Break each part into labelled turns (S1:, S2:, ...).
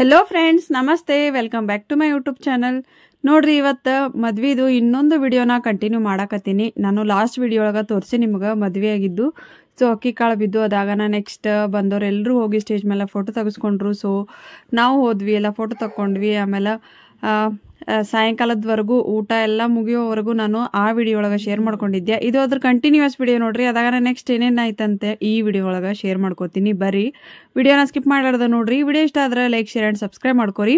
S1: Hello friends, ನಮಸ್ತೆ. Welcome back to my YouTube channel. ನೋಡ್ರಿ, ಇವತ್ತು ಮದ್ವಿದು ಇನ್ನೊಂದು ವಿಡಿಯೋನ ಕಂಟಿನ್ಯೂ ಮಾಡಕತ್ತೀನಿ. ನಾನು ಲಾಸ್ಟ್ ವಿಡಿಯೋ ಒಳಗೆ ತೋರಿಸಿ ನಿಮ್ಗೆ ಮದುವೆ ಆಗಿದ್ದು. ಸೊ ಅಕ್ಕಿ ಕಾಳು ಬಿದ್ದು ಅದಾಗನ ನೆಕ್ಸ್ಟ್ ಬಂದವ್ರು ಎಲ್ಲರೂ ಹೋಗಿ ಸ್ಟೇಜ್ ಮೇಲೆ ಫೋಟೋ ತೆಗೆಸ್ಕೊಂಡ್ರು. ಸೊ ನಾವು ಹೋದ್ವಿ, ಎಲ್ಲ ಫೋಟೋ ತಗೊಂಡ್ವಿ. ಆಮೇಲೆ ಸಾಯಂಕಾಲದವರೆಗೂ ಊಟ ಎಲ್ಲ ಮುಗಿಯೋವರೆಗೂ ನಾನು ಆ ವಿಡಿಯೋ ಒಳಗೆ ಶೇರ್ ಮಾಡ್ಕೊಂಡಿದ್ದೆ. ಇದು ಅದ್ರ ಕಂಟಿನ್ಯೂಸ್ ವಿಡಿಯೋ ನೋಡ್ರಿ. ಅದಾಗ ನೆಕ್ಸ್ಟ್ ಏನೇನಾಯ್ತಂತೆ ಈ ವಿಡಿಯೋ ಒಳಗೆ ಶೇರ್ ಮಾಡ್ಕೋತೀನಿ. ಬರ್ರಿ ವಿಡಿಯೋನ ಸ್ಕಿಪ್ ಮಾಡಾರ್ದ ನೋಡ್ರಿ. ವಿಡಿಯೋ ಇಷ್ಟ ಆದ್ರೆ ಲೈಕ್, ಶೇರ್ ಆ್ಯಂಡ್ ಸಬ್ಸ್ಕ್ರೈಬ್ ಮಾಡ್ಕೊರಿ.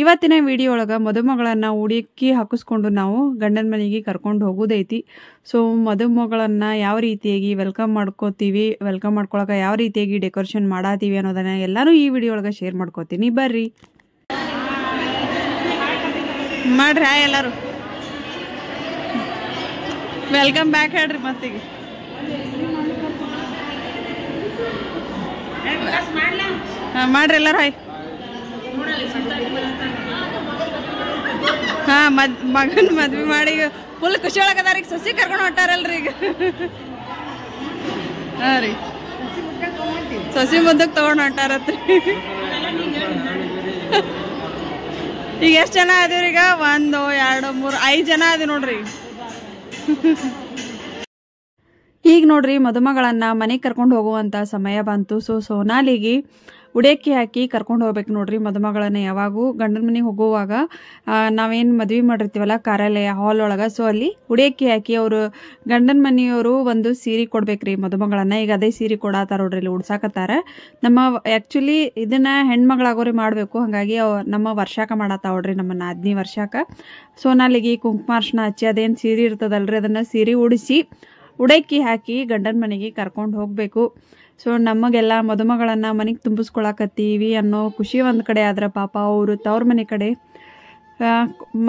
S1: ಇವತ್ತಿನ ವಿಡಿಯೋ ಒಳಗೆ ಮದುಮಗಳನ್ನು ಉಡುಕಿ ಹಾಕಿಸ್ಕೊಂಡು ನಾವು ಗಂಡನ ಮನೆಗೆ ಕರ್ಕೊಂಡು ಹೋಗೋದೈತಿ. ಸೊ ಮದುಮಗಳನ್ನು ಯಾವ ರೀತಿಯಾಗಿ ವೆಲ್ಕಮ್ ಮಾಡ್ಕೋತೀವಿ, ವೆಲ್ಕಮ್ ಮಾಡ್ಕೊಳಕ್ಕೆ ಯಾವ ರೀತಿಯಾಗಿ ಡೆಕೋರೇಷನ್ ಮಾಡಾತೀವಿ ಅನ್ನೋದನ್ನ ಎಲ್ಲರೂ ಈ ವಿಡಿಯೋ ಒಳಗೆ ಶೇರ್ ಮಾಡ್ಕೋತೀನಿ. ಬರ್ರಿ ಮಾಡ್ರಿ. ಹಾಯ್ ಎಲ್ಲರೂ, ವೆಲ್ಕಮ್ ಬ್ಯಾಕ್ ಹೇಳ್ರಿ. ಮತ್ತೀಗ ಮಾಡ್ರಿ ಎಲ್ಲರೂ. ಹಾಯ್. ಮಗನ ಮದ್ವೆ ಮಾಡಿ ಫುಲ್ ಖುಷಿ ಒಳಗದಾರ. ಈಗ ಸಸಿ ಕರ್ಕೊಂಡು ಹೊಂಟಾರಲ್ರಿ ಈಗ. ಹಾ ರೀ, ಸಸಿ ಮುದ್ದಕ್ಕೆ ತಗೊಂಡು ಹೊಂಟಾರತ್ರಿ. ಈಗ ಎಷ್ಟು ಜನ ಅದೀವ್ರಿ? ಈಗ 1 2 3 5 ಜನ ಅದಿ ನೋಡ್ರಿ. ಈಗ ನೋಡ್ರಿ, ಮದುಮಗಳನ್ನ ಮನೆಗೆ ಕರ್ಕೊಂಡು ಹೋಗುವಂತ ಸಮಯ ಬಂತು. ಸೊ ಸೋನಾಲಿಗೆ ಉಡೇಕಿ ಹಾಕಿ ಕರ್ಕೊಂಡು ಹೋಗ್ಬೇಕು ನೋಡ್ರಿ ಮದುಮಗಳನ್ನ. ಯಾವಾಗೂ ಗಂಡನ ಮನೆಗೆ ಹೋಗುವಾಗ ನಾವೇನು ಮದ್ವೆ ಮಾಡಿರ್ತೀವಲ್ಲ ಕಾರ್ಯಾಲಯ ಹಾಲ್ ಒಳಗೆ, ಸೊ ಅಲ್ಲಿ ಉಡೇಕಿ ಹಾಕಿ ಅವರು ಗಂಡನ ಮನೆಯವರು ಒಂದು ಸೀರೆ ಕೊಡ್ಬೇಕ್ರಿ ಮದುಮಗಳನ್ನ. ಈಗ ಅದೇ ಸೀರೆ ಕೊಡಾತಾರ ನೋಡ್ರಿ, ಇಲ್ಲಿ ಉಡ್ಸಾಕತ್ತಾರ. ನಮ್ಮ ಆ್ಯಕ್ಚುಲಿ ಇದನ್ನ ಹೆಣ್ಮಗಳಾಗೋರಿ ಮಾಡಬೇಕು. ಹಾಗಾಗಿ ನಮ್ಮ ವರ್ಷಾಕ ಮಾಡಾತಾವ ನೋಡ್ರಿ, ನಮ್ಮ ನಾದ್ನಿ ವರ್ಷಾಕ. ಸೋನಾಲಿಗೆ ಕುಂಕುಮಾರ್ಶನ ಹಚ್ಚಿ ಅದೇನು ಸೀರೆ ಇರ್ತದಲ್ರಿ ಅದನ್ನ ಸೀರೆ ಉಡಿಸಿ ಉಡಕ್ಕಿ ಹಾಕಿ ಗಂಡನ ಮನೆಗೆ ಕರ್ಕೊಂಡು ಹೋಗಬೇಕು. ಸೊ ನಮಗೆಲ್ಲ ಮದುಮಗಳನ್ನ ಮನೆಗೆ ತುಂಬಿಸ್ಕೊಳಕತ್ತೀವಿ ಅನ್ನೋ ಖುಷಿ ಒಂದು ಕಡೆ ಆದ್ರೆ, ಪಾಪ ಅವರು ತವ್ರ ಮನೆ ಕಡೆ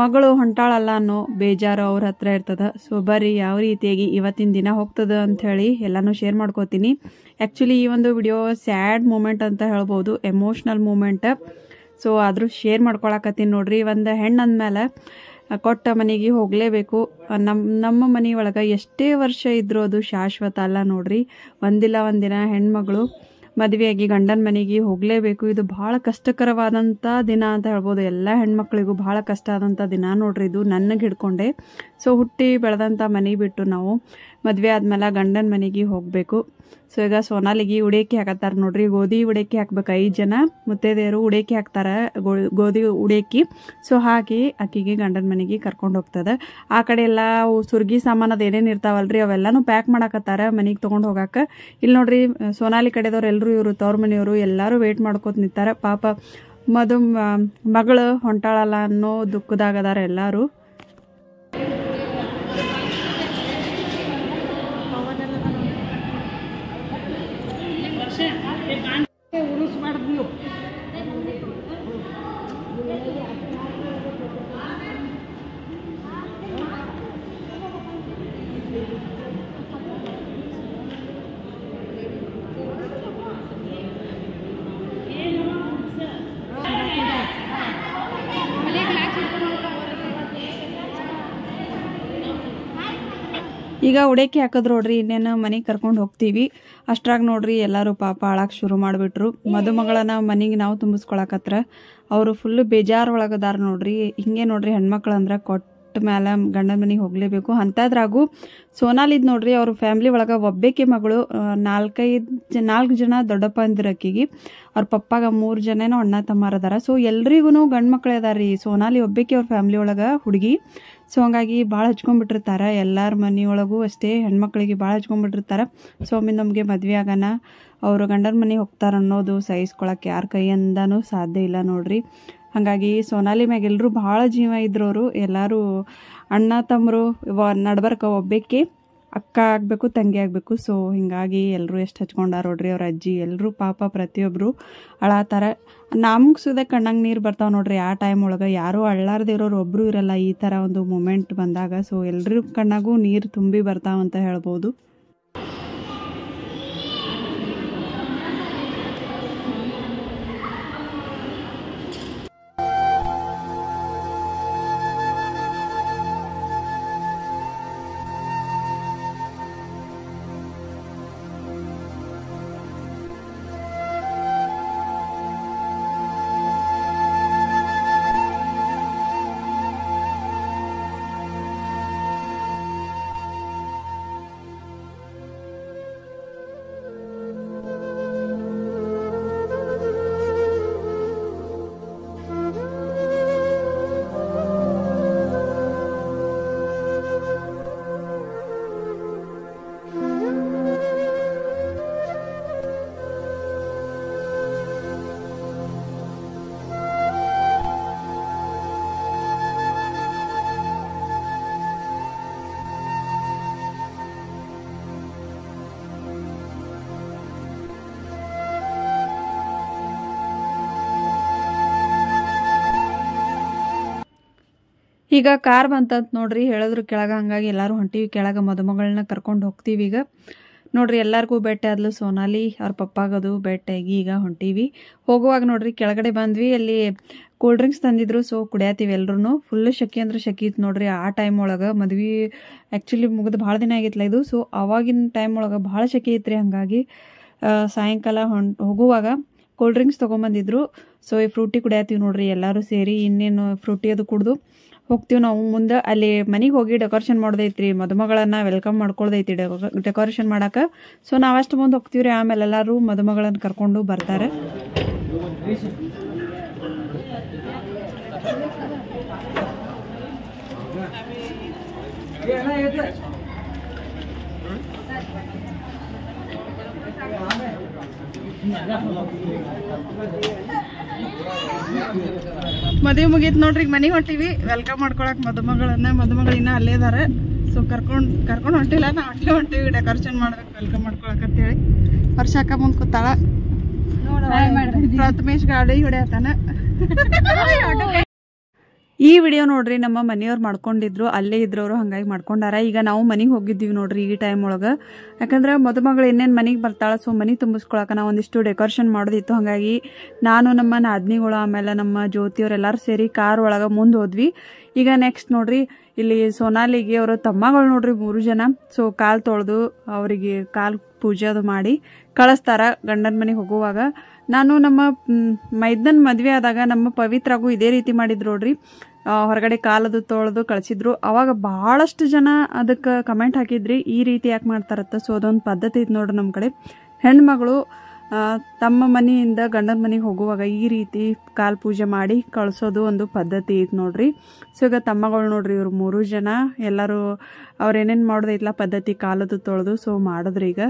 S1: ಮಗಳು ಹೊಂಟಾಳಲ್ಲ ಅನ್ನೋ ಬೇಜಾರು ಅವ್ರ ಹತ್ರ ಇರ್ತದ. ಸೊ ಬರ್ರಿ ಯಾವ ರೀತಿಯಾಗಿ ಇವತ್ತಿನ ದಿನ ಹೋಗ್ತದ ಅಂಥೇಳಿ ಎಲ್ಲನೂ ಶೇರ್ ಮಾಡ್ಕೋತೀನಿ. ಆ್ಯಕ್ಚುಲಿ ಈ ಒಂದು ವಿಡಿಯೋ ಸ್ಯಾಡ್ ಮೂಮೆಂಟ್ ಅಂತ ಹೇಳ್ಬೋದು, ಎಮೋಷ್ನಲ್ ಮೂಮೆಂಟ್. ಸೊ ಆದರೂ ಶೇರ್ ಮಾಡ್ಕೊಳಕತ್ತೀನಿ ನೋಡ್ರಿ. ಒಂದು ಹೆಣ್ಣು ಅಂದಮೇಲೆ ಕೊಟ್ಟ ಮನೆಗೆ ಹೋಗಲೇಬೇಕು. ನಮ್ಮ ಮನೆಯೊಳಗೆ ಎಷ್ಟೇ ವರ್ಷ ಇದ್ರೂ ಅದು ಶಾಶ್ವತ ಅಲ್ಲ ನೋಡ್ರಿ. ಒಂದಿಲ್ಲ ಒಂದಿನ ಹೆಣ್ಮಗಳು ಮದುವೆಯಾಗಿ ಗಂಡನ ಮನೆಗೆ ಹೋಗಲೇಬೇಕು. ಇದು ಭಾಳ ಕಷ್ಟಕರವಾದಂಥ ದಿನ ಅಂತ ಹೇಳ್ಬೋದು. ಎಲ್ಲ ಹೆಣ್ಮಕ್ಳಿಗೂ ಭಾಳ ಕಷ್ಟ ಆದಂಥ ದಿನ ನೋಡ್ರಿ ಇದು, ನನಗೆ ಹಿಡ್ಕೊಂಡೆ. ಸೊ ಹುಟ್ಟಿ ಬೆಳೆದಂಥ ಮನೆ ಬಿಟ್ಟು ನಾವು ಮದುವೆ ಆದ್ಮೇಲೆ ಗಂಡನ ಮನೆಗೆ ಹೋಗಬೇಕು. ಸೊ ಈಗ ಸೋನಾಲಿಗೆ ಉಡೇಕಿ ಹಾಕತ್ತಾರ ನೋಡ್ರಿ. ಗೋಧಿ ಉಡೇಕಿ ಹಾಕ್ಬೇಕು. 5 ಜನ ಮುತ್ತೈದೆಯರು ಉಡೇಕಿ ಹಾಕ್ತಾರ, ಗೋಧಿ ಉಡೇಕಿ. ಸೊ ಹಾಕಿ ಆಕಿಗೆ ಗಂಡನ ಮನೆಗೆ ಕರ್ಕೊಂಡು ಹೋಗ್ತದೆ. ಆ ಕಡೆ ಎಲ್ಲ ಸುರ್ಗಿ ಸಾಮಾನು ಅದು ಏನೇನು ಇರ್ತಾವಲ್ರಿ ಅವೆಲ್ಲಾನು ಪ್ಯಾಕ್ ಮಾಡಾಕತ್ತಾರ ಮನೆಗೆ ತೊಗೊಂಡು ಹೋಗಾಕ. ಇಲ್ಲಿ ನೋಡ್ರಿ, ಸೋನಾಲಿ ಕಡೆದವ್ರು ಎಲ್ಲರೂ ಇವರು ತವ್ರ ಮನೆಯವರು ಎಲ್ಲರೂ ವೇಟ್ ಮಾಡ್ಕೋತ ನಿಂತಾರ. ಪಾಪ ಮಗಳು ಹೊಂಟಾಳಲ್ಲ ಅನ್ನೋ ದುಃಖದಾಗದಾರ ಎಲ್ಲರೂ. ಈಗ ಉಡೇಕಿ ಹಾಕಿದ್ರು ನೋಡ್ರಿ, ಇನ್ನೇನು ಮನೆಗೆ ಕರ್ಕೊಂಡು ಹೋಗ್ತೀವಿ. ಅಷ್ಟ್ರಾಗ ನೋಡ್ರಿ ಎಲ್ಲರೂ ಪಾಪ ಅಳಕ್ಕೆ ಶುರು ಮಾಡಿಬಿಟ್ರು. ಮದುಮಗಳನ್ನ ಮನೆಗೆ ನಾವು ತುಂಬಿಸ್ಕೊಳಕತ್ರ ಅವರು ಫುಲ್ಲು ಬೇಜಾರು ಒಳಗದಾರ ನೋಡ್ರಿ. ಹಿಂಗೆ ನೋಡ್ರಿ, ಹೆಣ್ಮಕ್ಳು ಅಂದ್ರೆ ಕೊಟ್ಟ ಮೇಲೆ ಗಂಡನ ಮನೆಗೆ ಹೋಗಲೇಬೇಕು. ಅಂಥದ್ರಾಗೂ ಸೋನಾಲಿದ್ ನೋಡ್ರಿ, ಅವ್ರ ಫ್ಯಾಮ್ಲಿ ಒಳಗೆ ಒಬ್ಬೇಕೆ ಮಗಳು. 4 ಜನ ದೊಡ್ಡಪ್ಪ ಅಂದಿರಕ್ಕಿಗೆ. ಅವ್ರ ಪಪ್ಪಾಗ 3 ಜನನೋ ಅಣ್ಣ ತಮ್ಮಾರದಾರ. ಸೊ ಎಲ್ರಿಗೂ ಗಂಡು ಮಕ್ಳು ಅದಾರ. ಈ ಸೋನಾಲಿ ಒಬ್ಬೇಕೆ ಅವ್ರ ಫ್ಯಾಮ್ಲಿ ಒಳಗೆ ಹುಡುಗಿ. ಸೊ ಹಂಗಾಗಿ ಭಾಳ ಹಚ್ಕೊಂಡ್ಬಿಟ್ಟಿರ್ತಾರೆ. ಎಲ್ಲರ ಮನೆಯೊಳಗೂ ಅಷ್ಟೇ ಹೆಣ್ಮಕ್ಳಿಗೆ ಭಾಳ ಹಚ್ಕೊಂಡ್ಬಿಟ್ಟಿರ್ತಾರೆ. ಸೊ ಒಮ್ಮೆ ನಮಗೆ ಮದುವೆ ಆಗೋಣ ಅವರು ಗಂಡನ ಮನೆಗೆ ಹೋಗ್ತಾರೆ ಅನ್ನೋದು ಸಹಿಸ್ಕೊಳಕ್ಕೆ ಯಾರ ಕೈಯಿಂದನೂ ಸಾಧ್ಯ ಇಲ್ಲ ನೋಡ್ರಿ. ಹಾಗಾಗಿ ಸೋನಾಲಿ ಮ್ಯಾಗ ಎಲ್ಲರೂ ಭಾಳ ಜೀವ ಇದ್ರೋರು. ಎಲ್ಲರೂ ಅಣ್ಣ ತಮ್ಮರು ನಡ್ಬರ್ಕ ಒಬ್ಬೇಕೆ ಅಕ್ಕ ಆಗಬೇಕು, ತಂಗಿ ಆಗಬೇಕು. ಸೊ ಹಿಂಗಾಗಿ ಎಲ್ಲರೂ ಎಷ್ಟು ಹಚ್ಕೊಂಡಾರ ನೋಡ್ರಿ. ಅವ್ರ ಅಜ್ಜಿ ಎಲ್ಲರೂ ಪಾಪ ಪ್ರತಿಯೊಬ್ಬರು ಅಳಾತಾರ. ನಮ್ಗೆ ಸುದ ಕಣ್ಣಂಗೆ ನೀರು ಬರ್ತಾವೆ ನೋಡ್ರಿ. ಆ ಟೈಮ್ ಒಳಗೆ ಯಾರೂ ಅಳ್ಳಾರ್ದೇ ಇರೋರು ಒಬ್ಬರು ಇರಲ್ಲ ಈ ಥರ ಒಂದು ಮೂಮೆಂಟ್ ಬಂದಾಗ. ಸೊ ಎಲ್ರ ಕಣ್ಣಾಗೂ ನೀರು ತುಂಬಿ ಬರ್ತಾವಂತ ಹೇಳ್ಬೋದು. ಈಗ ಕಾರ್ ಬಂತಂತ ನೋಡ್ರಿ, ಹೇಳಿದ್ರು ಕೆಳಗೆ, ಹಂಗಾಗಿ ಎಲ್ಲರೂ ಹೊಂಟೀವಿ ಕೆಳಗೆ, ಮದುಮಗಳನ್ನ ಕರ್ಕೊಂಡು ಹೋಗ್ತೀವಿ. ಈಗ ನೋಡ್ರಿ ಎಲ್ಲರಿಗೂ ಭೇಟಿ ಆದ್ಲು ಸೋನಾಲಿ, ಅವ್ರ ಪಪ್ಪಾಗದು ಭೇಟಿಯಾಗಿ ಈಗ ಹೊಂಟೀವಿ. ಹೋಗುವಾಗ ನೋಡ್ರಿ ಕೆಳಗಡೆ ಬಂದ್ವಿ, ಅಲ್ಲಿ ಕೂಲ್ ಡ್ರಿಂಕ್ಸ್ ತಂದಿದ್ರು, ಸೊ ಕುಡಿಯತ್ತೀವಿ ಎಲ್ರು. ಫುಲ್ ಶೆಕೆ ಅಂದ್ರೆ ಶೆಕೆ ಇತ್ತು ನೋಡ್ರಿ ಆ ಟೈಮ್ ಒಳಗೆ. ಮದ್ವೆ ಆ್ಯಕ್ಚುಲಿ ಮುಗಿದು ಭಾಳ ದಿನ ಆಗಿತ್ತಲ್ಲ ಇದು, ಸೊ ಅವಾಗಿನ ಟೈಮ್ ಒಳಗೆ ಭಾಳ ಶೆಕೆ ಇತ್ತು ರೀ. ಹಂಗಾಗಿ ಸಾಯಂಕಾಲ ಹೋಗುವಾಗ ಕೂಲ್ ಡ್ರಿಂಕ್ಸ್ ತೊಗೊಂಬಂದಿದ್ರು, ಸೊ ಈ ಫ್ರೂಟಿ ಕುಡಿಯತ್ತೀವಿ ನೋಡ್ರಿ ಎಲ್ಲರೂ ಸೇರಿ. ಇನ್ನೇನು ಫ್ರೂಟಿ ಅದು ಕುಡ್ದು ಹೋಗ್ತೀವಿ ನಾವು ಮುಂದೆ. ಅಲ್ಲಿ ಮನೆಗೆ ಹೋಗಿ ಡೆಕೋರೇಷನ್ ಮಾಡೋದೈತ್ರಿ, ಮದುಮಗಳನ್ನ ವೆಲ್ಕಮ್ ಮಾಡ್ಕೊಳ್ದೈತಿ ಡೆಕೋರೇಷನ್ ಮಾಡಕ್ಕೆ. ಸೊ ನಾವಷ್ಟು ಮುಂದೆ ಹೋಗ್ತೀವಿ ರೀ, ಆಮೇಲೆ ಎಲ್ಲರೂ ಮದುಮಗಳನ್ನ ಕರ್ಕೊಂಡು ಬರ್ತಾರೆ. ಮದುವೆ ಮುಗೀತು ನೋಡ್ರಿ, ಈಗ ಮನೆಗೆ ಹೊಂಟೀವಿ ವೆಲ್ಕಮ್ ಮಾಡ್ಕೊಳಕ್ ಮದುಮಗಳನ್ನ. ಮದುಮಗಳಿನ್ನ ಅಲ್ಲೇ ಇದಾರೆ, ಸೊ ಕರ್ಕೊಂಡು ಹೊಂಟಿಲ್ಲ, ನಾವು ಅಲ್ಲೇ ಹೊಂಟೀವಿ ಡೆಕೋರೇಷನ್ ಮಾಡ್ಬೇಕು ವೆಲ್ಕಮ್ ಮಾಡ್ಕೊಳಕ್ ಅಂತೇಳಿ. ವರ್ಷಕ್ಕ ಮುಂದೆ ಕೂತಾಳ, ಪ್ರಥಮೇಶ್ ಗಾಡಿ ಹೊಡೆಯತಾನ. ಈ ವಿಡಿಯೋ ನೋಡ್ರಿ ನಮ್ಮ ಮನೆಯವ್ರು ಮಾಡ್ಕೊಂಡಿದ್ರು, ಅಲ್ಲೇ ಇದ್ರವ್ರು, ಹಂಗಾಗಿ ಮಾಡ್ಕೊಂಡಾರ. ಈಗ ನಾವು ಮನೆಗೆ ಹೋಗಿದ್ದೀವಿ ನೋಡ್ರಿ ಈ ಟೈಮ್ ಒಳಗೆ, ಯಾಕಂದ್ರೆ ಮದುಮಗಳು ಇನ್ನೇನು ಮನೆಗೆ ಬರ್ತಾಳ, ಸೊ ಮನೆ ತುಂಬಿಸ್ಕೊಳಕ ನಾವು ಒಂದಿಷ್ಟು ಡೆಕೋರೇಷನ್ ಮಾಡೋದಿತ್ತು. ಹಾಗಾಗಿ ನಾನು ನಮ್ಮ ನಾದ್ನಿಗಳು ಆಮೇಲೆ ನಮ್ಮ ಜ್ಯೋತಿಯವ್ರೆಲ್ಲರೂ ಸೇರಿ ಕಾರ್ ಒಳಗೆ ಮುಂದೆ ಹೋದ್ವಿ. ಈಗ ನೆಕ್ಸ್ಟ್ ನೋಡ್ರಿ ಇಲ್ಲಿ ಸೋನಾಲಿಗೆ ಅವರ ತಮ್ಮಗಳು ನೋಡ್ರಿ 3 ಜನ, ಸೊ ಕಾಲು ತೊಳೆದು ಅವರಿಗೆ ಕಾಲು ಪೂಜೆ ಅದು ಮಾಡಿ ಕಳಿಸ್ತಾರ ಗಂಡನ ಮನೆಗೆ ಹೋಗುವಾಗ. ನಾನು ನಮ್ಮ ಮೈದನ್ ಮದ್ವೆ ಆದಾಗ ನಮ್ಮ ಪವಿತ್ರಾಗೂ ಇದೇ ರೀತಿ ಮಾಡಿದ್ರು ನೋಡ್ರಿ, ಹೊರಗಡೆ ಕಾಲದು ತೊಳೆದು ಕಳಿಸಿದ್ರು. ಅವಾಗ ಬಹಳಷ್ಟು ಜನ ಅದಕ್ಕೆ ಕಮೆಂಟ್ ಹಾಕಿದ್ರಿ, ಈ ರೀತಿ ಯಾಕೆ ಮಾಡ್ತಾರತ್ತ. ಸೊ ಅದೊಂದು ಪದ್ಧತಿ ಐತೆ ನೋಡ್ರಿ ನಮ್ಮ ಕಡೆ, ಹೆಣ್ಮಗಳು ತಮ್ಮ ಮನೆಯಿಂದ ಗಂಡನ ಮನೆಗೆ ಹೋಗುವಾಗ ಈ ರೀತಿ ಕಾಲು ಪೂಜೆ ಮಾಡಿ ಕಳಿಸೋದು ಒಂದು ಪದ್ಧತಿ ಐತೆ ನೋಡ್ರಿ. ಸೊ ಈಗ ತಮ್ಮಗಳು ನೋಡ್ರಿ ಇವ್ರು 3 ಜನ ಎಲ್ಲರೂ ಅವ್ರೇನೇನು ಮಾಡೋದೈತಲ್ಲ ಪದ್ಧತಿ ಕಾಲದು ತೊಳೆದು, ಸೊ ಮಾಡಿದ್ರಿ. ಈಗ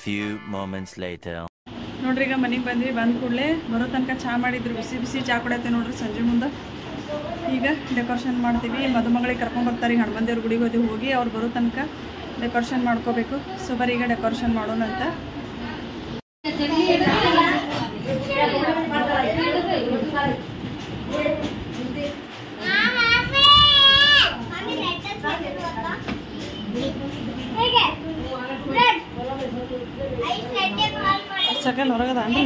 S2: few moments later.
S1: ನೋಡ್ರಿ ಈಗ ಮನೆಗೆ ಬಂದ್ವಿ. ಬಂದ ಕೂಡಲೇ ಬರೋ ತನಕ ಚಹಾ ಮಾಡಿದ್ರು. ಬಿಸಿ ಬಿಸಿ ಚಹಾ ಕುಡಿಯತ್ತೆ ನೋಡ್ರಿ ಸಂಜೆ ಮುಂದೆ. ಈಗ ಡೆಕೋರೇಷನ್ ಮಾಡ್ತೀವಿ. ಮದುಮಗಳಿಗೆ ಕರ್ಕೊಂಡ್ಬರ್ತಾರೆ. ಈಗ ಹನುಮಂತ ದೇವ್ರ ಗುಡಿಗೆ ಹೋಗಿ ಅವ್ರು ಬರೋ ತನಕ ಡೆಕೋರೇಷನ್ ಮಾಡ್ಕೋಬೇಕು. ಸೊ ಬರೀ ಈಗ ಡೆಕೋರೇಷನ್ ಮಾಡೋಣ ಅಂತ. ಸಕಲ್ ಹೊರಗದ ಅಂದ್ರೆ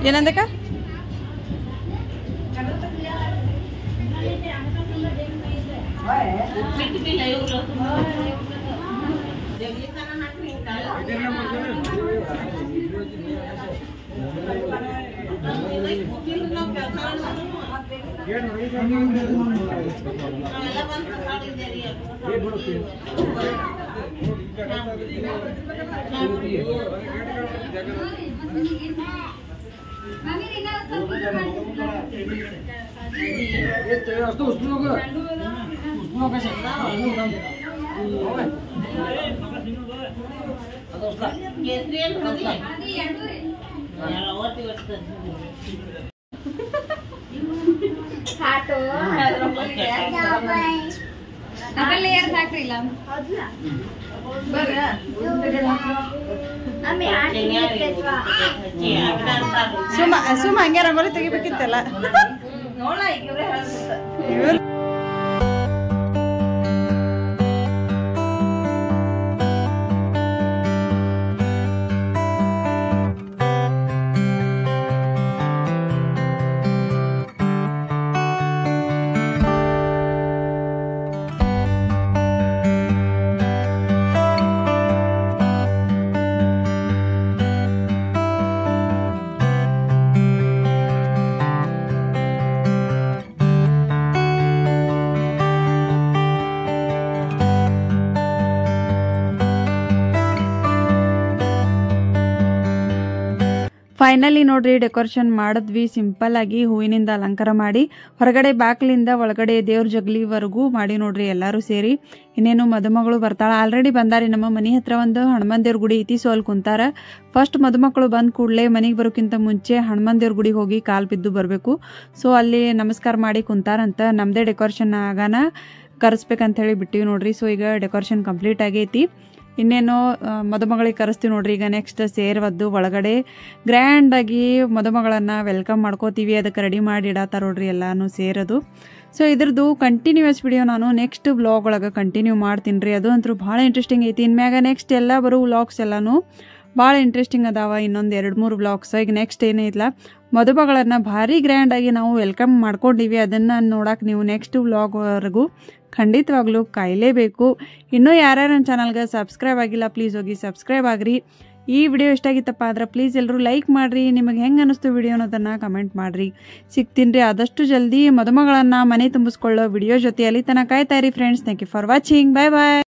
S1: ಏನಂದಕ್ಕ ಸುಮ್ಮ ಹಂಗೆ ರಂಗೋಲಿ ತೆಗಿಬೇಕಿತ್ತಲ್ಲ. ಫೈನಲಿ ನೋಡ್ರಿ ಡೆಕೋರೇಷನ್ ಮಾಡಿದ್ವಿ. ಸಿಂಪಲ್ ಆಗಿ ಹೂವಿನಿಂದ ಅಲಂಕಾರ ಮಾಡಿ ಹೊರಗಡೆ ಬಾಕ್ಲಿಂದ ಒಳಗಡೆ ದೇವ್ರ ಜಗ್ಲಿವರೆಗೂ ಮಾಡಿ ನೋಡ್ರಿ ಎಲ್ಲರೂ ಸೇರಿ. ಇನ್ನೇನು ಮದುಮಗಳು ಬರ್ತಾಳ. ಆಲ್ರೆಡಿ ಬಂದಾರಿ. ನಮ್ಮ ಮನೆ ಹತ್ರ ಒಂದು ಹನುಮಂತ ದೇವ್ರ ಗುಡಿ ಐತಿ. ಸೊ ಅಲ್ಲಿ ಕುಂತಾರ. ಫಸ್ಟ್ ಮದುಮಕ್ಕಳು ಬಂದ ಕೂಡಲೇ ಮನೆಗೆ ಬರೋಕ್ಕಿಂತ ಮುಂಚೆ ಹನುಮಂತ ದೇವ್ರ ಗುಡಿಗೆ ಹೋಗಿ ಕಾಲು ಬಿದ್ದು ಬರಬೇಕು. ಸೊ ಅಲ್ಲಿ ನಮಸ್ಕಾರ ಮಾಡಿ ಕುಂತಾರಂತ. ನಮ್ಮದೇ ಡೆಕೋರೇಷನ್ ಆಗಾನ ಕರೆಸ್ಬೇಕಂತ ಹೇಳಿ ಬಿಟ್ಟಿವಿ ನೋಡ್ರಿ. ಸೊ ಈಗ ಡೆಕೋರೇಷನ್ ಕಂಪ್ಲೀಟ್ ಆಗೈತಿ. ಇನ್ನೇನು ಮದುಮಗಳಿಗೆ ಕರೆಸ್ತೀವಿ ನೋಡ್ರಿ. ಈಗ ನೆಕ್ಸ್ಟ್ ಸೇರ್ವದ್ದು ಒಳಗಡೆ ಗ್ರ್ಯಾಂಡಾಗಿ ಮದುಮಗಳನ್ನು ವೆಲ್ಕಮ್ ಮಾಡ್ಕೋತೀವಿ. ಅದಕ್ಕೆ ರೆಡಿ ಮಾಡಿ ಇಡತ್ತಾರ ನೋಡ್ರಿ ಎಲ್ಲಾನು ಸೇರೋದು. ಸೊ ಇದ್ರದ್ದು ಕಂಟಿನ್ಯೂಸ್ ವಿಡಿಯೋ ನಾನು ನೆಕ್ಸ್ಟ್ ವ್ಲಾಗ್ ಒಳಗೆ ಕಂಟಿನ್ಯೂ ಮಾಡ್ತೀನಿ ರೀ. ಅದು ಅಂತೂ ಭಾಳ ಇಂಟ್ರೆಸ್ಟಿಂಗ್ ಐತಿ. ಇನ್ಮ್ಯಾಗ ನೆಕ್ಸ್ಟ್ ಎಲ್ಲ ಬರೋ ವ್ಲಾಗ್ಸ್ ಎಲ್ಲಾನು ಭಾಳ ಇಂಟ್ರೆಸ್ಟಿಂಗ್ ಅದಾವ. ಇನ್ನೊಂದು 2-3 ವ್ಲಾಗ್ಸ್. ಈಗ ನೆಕ್ಸ್ಟ್ ಏನೈತಿಲ್ಲ ಮದುಮಗಳನ್ನು ಭಾರಿ ಗ್ರ್ಯಾಂಡಾಗಿ ನಾವು ವೆಲ್ಕಮ್ ಮಾಡ್ಕೊಂಡಿವಿ. ಅದನ್ನು ನೋಡಕ್ಕೆ ನೀವು ನೆಕ್ಸ್ಟ್ ವ್ಲಾಗ್ವರೆಗೂ ಖಂಡಿತವಾಗ್ಲೂ ಕಾಯಲೇಬೇಕು. ಇನ್ನೂ ಯಾರ್ಯಾರು ನನ್ನ ಚಾನಲ್ಗೆ ಸಬ್ಸ್ಕ್ರೈಬ್ ಆಗಿಲ್ಲ ಪ್ಲೀಸ್ ಹೋಗಿ ಸಬ್ಸ್ಕ್ರೈಬ್ ಆಗಿರಿ. ಈ ವಿಡಿಯೋ ಇಷ್ಟ ಆಗಿತ್ತಪ್ಪ ಅಂದ್ರೆ ಪ್ಲೀಸ್ ಎಲ್ಲರೂ ಲೈಕ್ ಮಾಡಿರಿ. ನಿಮಗೆ ಹೆಂಗೆ ಅನ್ನಿಸ್ತು ವಿಡಿಯೋ ಅನ್ನೋದನ್ನು ಕಮೆಂಟ್ ಮಾಡಿರಿ. ಸಿಗ್ತೀನಿ ರೀ ಆದಷ್ಟು ಜಲ್ದಿ ಮದುಮಗಳನ್ನು ಮನೆ ತುಂಬಿಸ್ಕೊಳ್ಳೋ ವಿಡಿಯೋ ಜೊತೆ. ಅಲ್ಲಿ ತನಕ ಕಾಯ್ತಾ ಇರಿ friends. Thank you for watching. Bye bye.